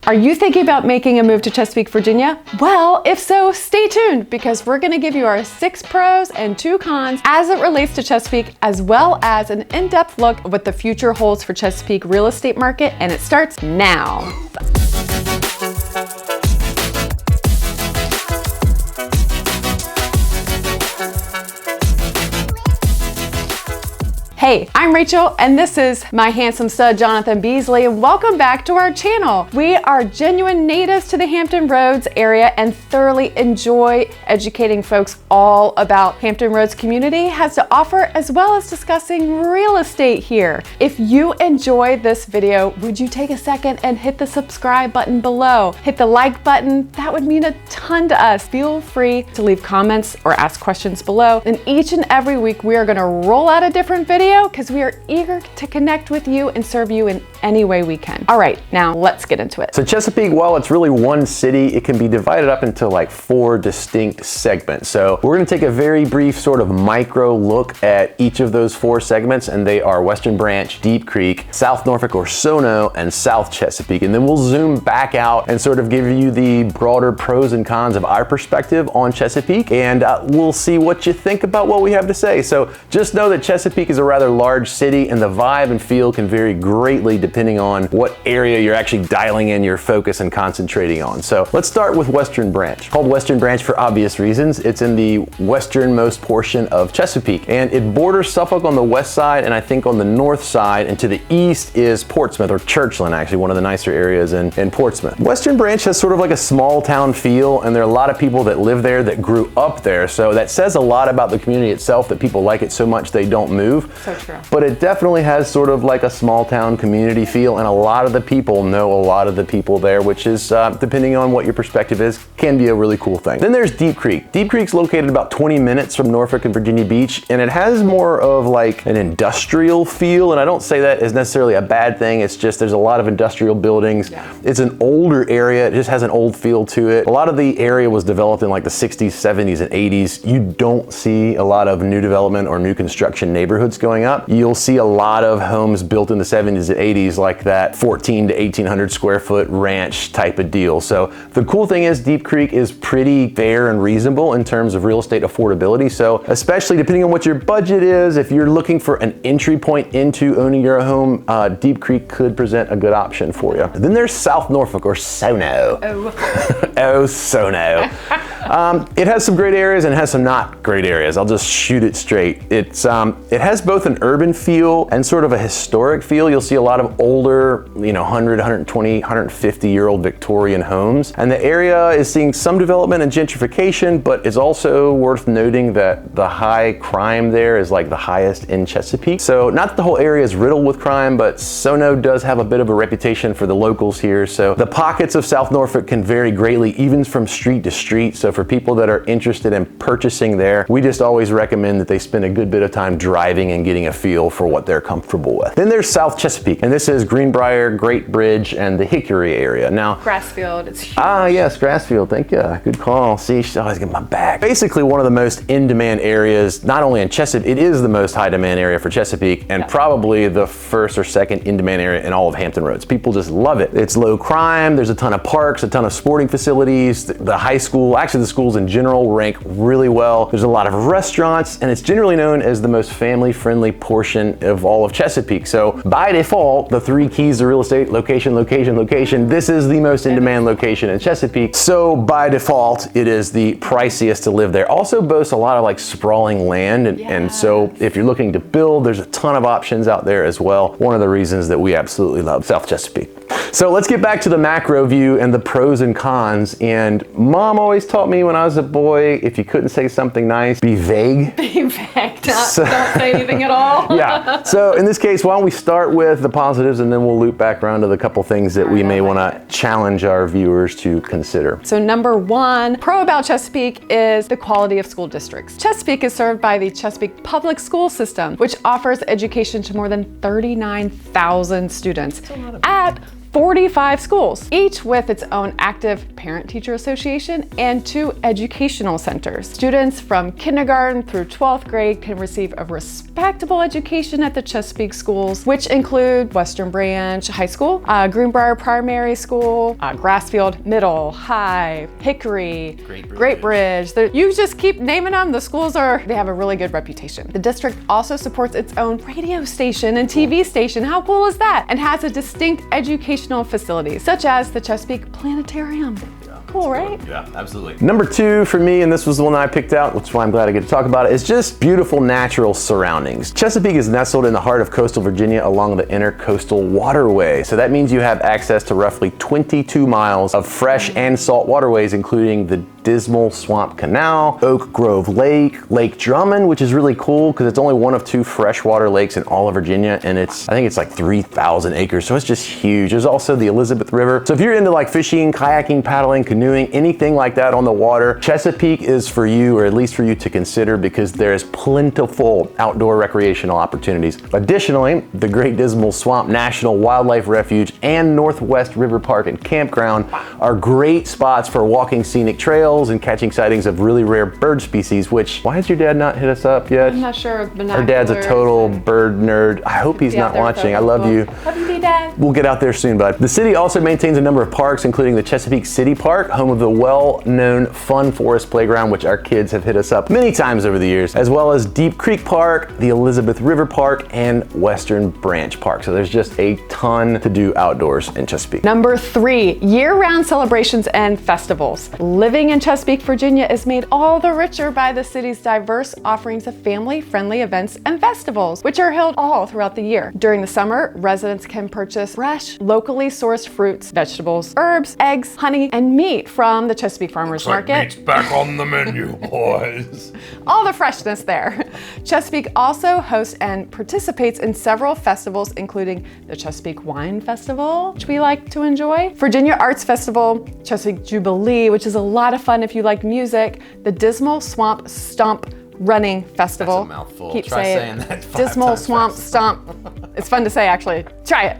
Are you thinking about making a move to Chesapeake, Virginia? Well, if so, stay tuned because we're gonna give you our 6 pros and 2 cons as it relates to Chesapeake, as well as an in-depth look at what the future holds for Chesapeake real estate market, and it starts now. Hey, I'm Rachel, and this is my handsome stud, Jonathan Beasley, and welcome back to our channel. We are genuine natives to the Hampton Roads area and thoroughly enjoy educating folks all about Hampton Roads community has to offer, as well as discussing real estate here. If you enjoyed this video, would you take a second and hit the subscribe button below? Hit the like button, that would mean a ton to us. Feel free to leave comments or ask questions below. And each and every week, we are gonna roll out a different video because we are eager to connect with you and serve you in any way we can. All right, now let's get into it. So Chesapeake, while it's really one city, it can be divided up into like 4 distinct segments. So we're gonna take a very brief sort of micro look at each of those 4 segments, and they are Western Branch, Deep Creek, South Norfolk or Sono, and South Chesapeake. And then we'll zoom back out and sort of give you the broader pros and cons of our perspective on Chesapeake, and we'll see what you think about what we have to say. So just know that Chesapeake is a rather large city, and the vibe and feel can vary greatly depending on what area you're actually dialing in your focus and concentrating on. So let's start with Western Branch. Called Western Branch for obvious reasons. It's in the westernmost portion of Chesapeake, and it borders Suffolk on the west side and I think on the north side, and to the east is Portsmouth, or Churchland, actually one of the nicer areas in Portsmouth. Western Branch has sort of like a small town feel, and there are a lot of people that live there that grew up there, so that says a lot about the community itself, that people like it so much they don't move. So true. But it definitely has sort of like a small town community feel, and a lot of the people know a lot of the people there, which is, depending on what your perspective is, can be a really cool thing. Then there's Deep Creek. Deep Creek's located about 20 minutes from Norfolk and Virginia Beach, and it has more of like an industrial feel, and I don't say that as necessarily a bad thing, it's just there's a lot of industrial buildings. Yeah. It's an older area, it just has an old feel to it. A lot of the area was developed in like the 60s, 70s, and 80s. You don't see a lot of new development or new construction neighborhoods going up. You'll see a lot of homes built in the 70s and 80s, like that 14 to 1800 square foot ranch type of deal. So the cool thing is Deep Creek is pretty fair and reasonable in terms of real estate affordability. So especially depending on what your budget is, if you're looking for an entry point into owning your home, Deep Creek could present a good option for you. Then there's South Norfolk, or Sono. Oh, oh Sono. It has some great areas and has some not great areas. I'll just shoot it straight. It has both an urban feel and sort of a historic feel. You'll see a lot of older, 100, 120, 150-year-old Victorian homes. And the area is seeing some development and gentrification, but it's also worth noting that the high crime there is like the highest in Chesapeake. So not that the whole area is riddled with crime, but Sono does have a bit of a reputation for the locals here. So the pockets of South Norfolk can vary greatly, even from street to street. So for people that are interested in purchasing there, we just always recommend that they spend a good bit of time driving and getting a feel for what they're comfortable with. Then there's South Chesapeake, and this is Greenbrier, Great Bridge, and the Hickory area. Now, Grassfield, it's huge. Ah, yes, Grassfield, thank you. Good call. See, she's always getting my back. Basically one of the most in-demand areas, not only in Chesapeake, it is the most high-demand area for Chesapeake, and probably the first or second in-demand area in all of Hampton Roads. People just love it. It's low crime, there's a ton of parks, a ton of sporting facilities, the high school, actually the schools in general rank really well. There's a lot of restaurants, and it's generally known as the most family-friendly portion of all of Chesapeake. So by default, the 3 keys to real estate: location, location, location. This is the most in-demand location in Chesapeake. So by default, it is the priciest to live there. Also boasts a lot of like sprawling land, and so if you're looking to build, there's a ton of options out there as well. One of the reasons that we absolutely love South Chesapeake. So let's get back to the macro view and the pros and cons. And Mom always taught me when I was a boy, if you couldn't say something nice, be vague. Be vague, don't say anything at all. Yeah, so in this case, why don't we start with the positives, and then we'll loop back around to the couple things that we may want to challenge our viewers to consider. So number 1 pro about Chesapeake is the quality of school districts. Chesapeake is served by the Chesapeake Public School System, which offers education to more than 39,000 students at 45 schools, each with its own active parent-teacher association and 2 educational centers. Students from kindergarten through 12th grade can receive a respectable education at the Chesapeake schools, which include Western Branch High School, Greenbrier Primary School, Grassfield Middle, High, Hickory, Great Bridge. You just keep naming them. The schools they have a really good reputation. The district also supports its own radio station and TV station. How cool is that? And has a distinct educational facilities, such as the Chesapeake Planetarium. Cool, right? Yeah, absolutely. Number 2 for me, and this was the one I picked out, which is why I'm glad I get to talk about it, is just beautiful natural surroundings. Chesapeake is nestled in the heart of coastal Virginia along the Intercoastal Waterway. So that means you have access to roughly 22 miles of fresh and salt waterways, including the Dismal Swamp Canal, Oak Grove Lake, Lake Drummond, which is really cool because it's only one of 2 freshwater lakes in all of Virginia, and I think it's like 3,000 acres, so it's just huge. There's also the Elizabeth River. So if you're into like fishing, kayaking, paddling, canoeing, anything like that on the water, Chesapeake is for you, or at least for you to consider, because there's plentiful outdoor recreational opportunities. Additionally, the Great Dismal Swamp National Wildlife Refuge and Northwest River Park and Campground are great spots for walking scenic trails and catching sightings of really rare bird species, which, why has your dad not hit us up yet? I'm not sure. Our dad's a total bird nerd. I hope he's not watching. I love you. Love you, Dad. We'll get out there soon, bud. The city also maintains a number of parks, including the Chesapeake City Park, home of the well-known Fun Forest Playground, which our kids have hit us up many times over the years, as well as Deep Creek Park, the Elizabeth River Park, and Western Branch Park. So there's just a ton to do outdoors in Chesapeake. Number 3, year-round celebrations and festivals. Living in Chesapeake, Virginia is made all the richer by the city's diverse offerings of family-friendly events and festivals, which are held all throughout the year. During the summer, residents can purchase fresh, locally sourced fruits, vegetables, herbs, eggs, honey, and meat from the Chesapeake Farmers Market. Meat's back on the menu, boys. All the freshness there. Chesapeake also hosts and participates in several festivals, including the Chesapeake Wine Festival, which we like to enjoy, Virginia Arts Festival, Chesapeake Jubilee, which is a lot of fun if you like music, the Dismal Swamp Stomp Running Festival. That's a mouthful. Keep Try saying that 5 Dismal times Swamp fast. Stomp. It's fun to say, actually. Try it.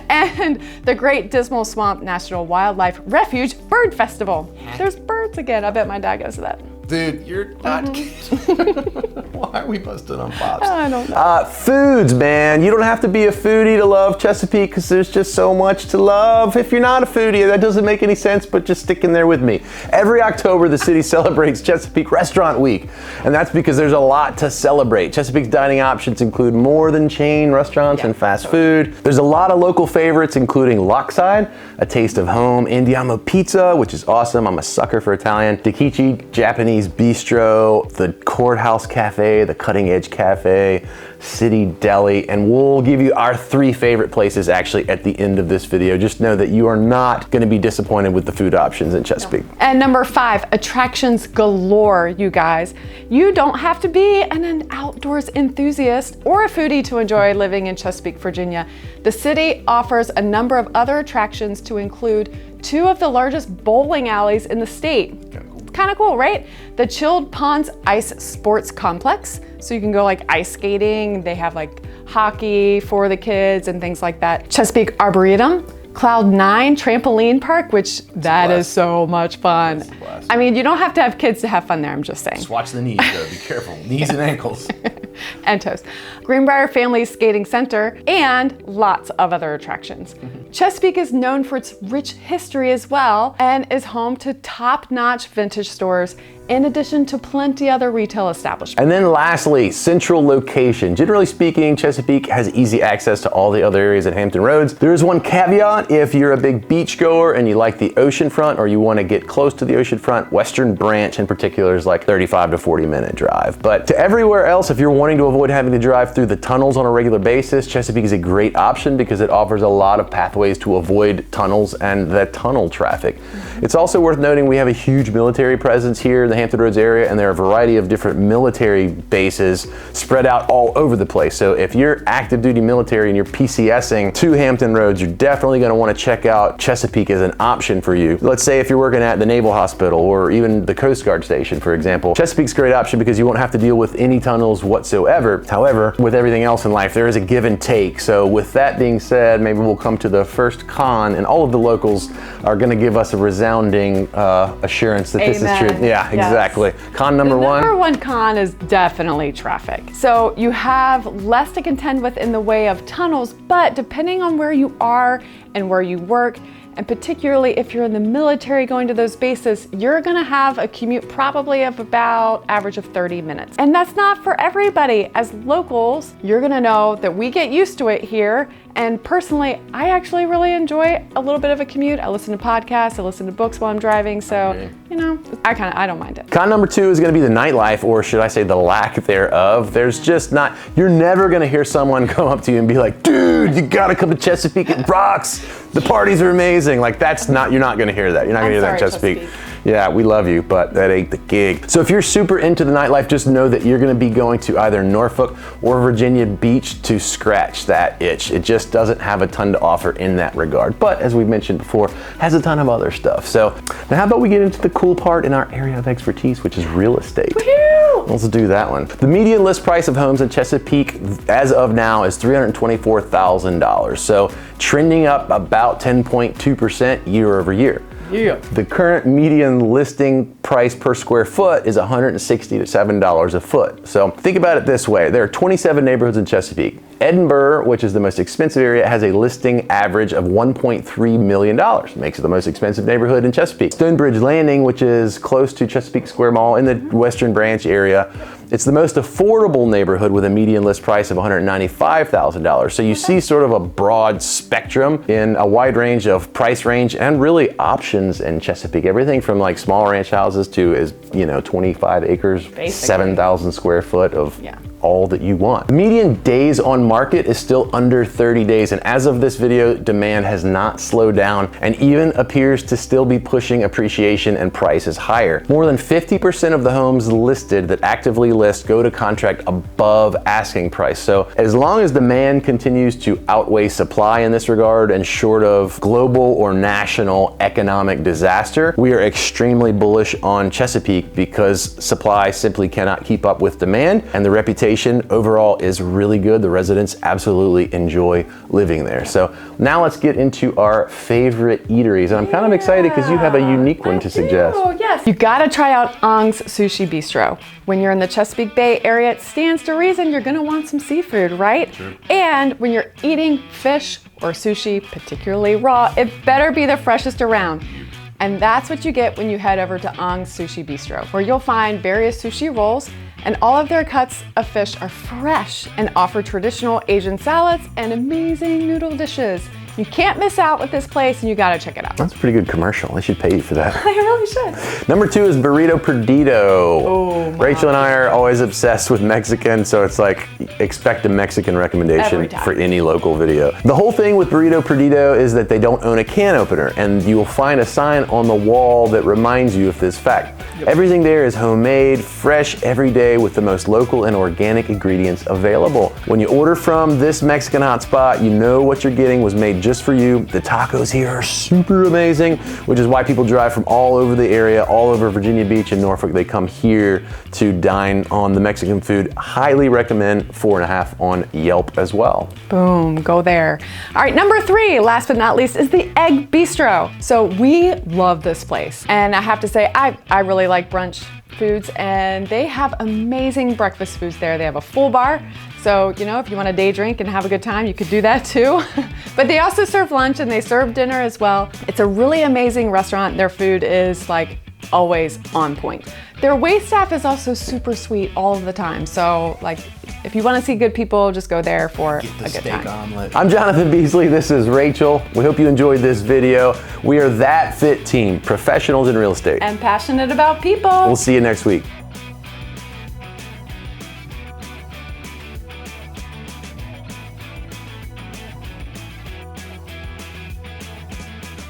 And the Great Dismal Swamp National Wildlife Refuge Bird Festival. There's birds again. I bet my dad goes to that. Dude, you're not kidding. Why are we busting on pops? I don't know. Foods, man. You don't have to be a foodie to love Chesapeake because there's just so much to love. If you're not a foodie, that doesn't make any sense, but just stick in there with me. Every October, the city celebrates Chesapeake Restaurant Week, and that's because there's a lot to celebrate. Chesapeake's dining options include more than chain restaurants and fast food. There's a lot of local favorites, including Lockside, a taste of home, Andiamo Pizza, which is awesome. I'm a sucker for Italian. Takichi, Japanese Bistro, the Courthouse Cafe, the Cutting Edge Cafe, City Deli, and we'll give you our 3 favorite places actually at the end of this video. Just know that you are not going to be disappointed with the food options in Chesapeake. No. And number 5, attractions galore, you guys. You don't have to be an outdoors enthusiast or a foodie to enjoy living in Chesapeake, Virginia. The city offers a number of other attractions to include 2 of the largest bowling alleys in the state. Kind of cool, right? The Chilled Ponds Ice Sports Complex. So you can go like ice skating. They have like hockey for the kids and things like that. Chesapeake Arboretum, Cloud 9 Trampoline Park, which that is so much fun. I mean, you don't have to have kids to have fun there, I'm just saying. Just watch the knees though, be careful. Knees and ankles. And toes. Greenbrier Family Skating Center, and lots of other attractions. Chesapeake is known for its rich history as well, and is home to top-notch vintage stores, in addition to plenty other retail establishments. And then lastly, central location. Generally speaking, Chesapeake has easy access to all the other areas at Hampton Roads. There is one caveat: if you're a big beach goer and you like the oceanfront, or you want to get close to the oceanfront, Western Branch in particular is like 35 to 40 minute drive. But to everywhere else, if you're wanting to avoid having to drive through the tunnels on a regular basis, Chesapeake is a great option because it offers a lot of pathways to avoid tunnels and the tunnel traffic. It's also worth noting we have a huge military presence here in the Hampton Roads area, and there are a variety of different military bases spread out all over the place. So if you're active duty military and you're PCSing to Hampton Roads, you're definitely going to want to check out Chesapeake as an option for you. Let's say if you're working at the Naval Hospital or even the Coast Guard Station, for example, Chesapeake's a great option because you won't have to deal with any tunnels whatsoever. However, with everything else in life, there is a give and take. So with that being said, maybe we'll come to the first con, and all of the locals are going to give us a resounding assurance that this is true. Yeah, exactly. Con number one. Number one con is definitely traffic. So you have less to contend with in the way of tunnels, but depending on where you are and where you work, and particularly if you're in the military going to those bases, you're gonna have a commute probably of about average of 30 minutes. And that's not for everybody. As locals, you're gonna know that we get used to it here. And personally, I actually really enjoy a little bit of a commute. I listen to podcasts, I listen to books while I'm driving. So, you know, I don't mind it. Con number two is gonna be the nightlife, or should I say the lack thereof. There's just not, you're never gonna hear someone come up to you and be like, dude, you gotta come to Chesapeake, it rocks. The parties are amazing. Like that's not, you're not gonna hear that. You're not gonna hear that in Chesapeake. Yeah, we love you, but that ain't the gig. So if you're super into the nightlife, just know that you're gonna be going to either Norfolk or Virginia Beach to scratch that itch. It just doesn't have a ton to offer in that regard. But as we've mentioned before, has a ton of other stuff. So now how about we get into the cool part in our area of expertise, which is real estate. Woo-hoo! Let's do that one. The median list price of homes in Chesapeake as of now is $324,000. So trending up about 10.2% year over year. Yeah. The current median listing price per square foot is $167 a foot. So think about it this way. There are 27 neighborhoods in Chesapeake. Edinburgh, which is the most expensive area, has a listing average of $1.3 million. Makes it the most expensive neighborhood in Chesapeake. Stonebridge Landing, which is close to Chesapeake Square Mall in the Western Branch area, it's the most affordable neighborhood with a median list price of $195,000. So you see sort of a broad spectrum in a wide range of price range and really options in Chesapeake. Everything from like small ranch houses to 25 acres, basically 7,000 square foot of all that you want. The median days on market is still under 30 days, and as of this video, demand has not slowed down and even appears to still be pushing appreciation and prices higher. More than 50% of the homes listed that actively list go to contract above asking price. So as long as demand continues to outweigh supply in this regard, and short of global or national economic disaster, we are extremely bullish on Chesapeake because supply simply cannot keep up with demand, and the reputation overall is really good. The residents absolutely enjoy living there. So now let's get into our favorite eateries. And I'm kind of excited because you have a unique one to suggest. Yes. You gotta try out Ong's Sushi Bistro. When you're in the Chesapeake Bay area, it stands to reason you're gonna want some seafood, right? Sure. And when you're eating fish or sushi, particularly raw, it better be the freshest around. And that's what you get when you head over to Ong's Sushi Bistro, where you'll find various sushi rolls, and all of their cuts of fish are fresh and offer traditional Asian salads and amazing noodle dishes. You can't miss out with this place, and you gotta check it out. That's a pretty good commercial. They should pay you for that. They really should. Number two is Burrito Perdido. Oh, Rachel and I are always obsessed with Mexican, so it's like expect a Mexican recommendation for any local video. The whole thing with Burrito Perdido is that they don't own a can opener, and you will find a sign on the wall that reminds you of this fact. Yep. Everything there is homemade, fresh every day with the most local and organic ingredients available. When you order from this Mexican hotspot, you know what you're getting was made just for you. The tacos here are super amazing, which is why people drive from all over the area, all over Virginia Beach and Norfolk. They come here to dine on the Mexican food. Highly recommend. 4.5 on Yelp as well. Boom, go there. All right, number three, last but not least, is the Egg Bistro. So we love this place. And I have to say, I really like brunch foods, and they have amazing breakfast foods there. They have a full bar. So, if you want a day drink and have a good time, you could do that too. But they also serve lunch and they serve dinner as well. It's a really amazing restaurant. Their food is like always on point. Their waitstaff is also super sweet all of the time. So if you want to see good people, just go there for a good time. Omelet. I'm Jonathan Beasley, this is Rachel. We hope you enjoyed this video. We are That Fit Team, professionals in real estate. And passionate about people. We'll see you next week.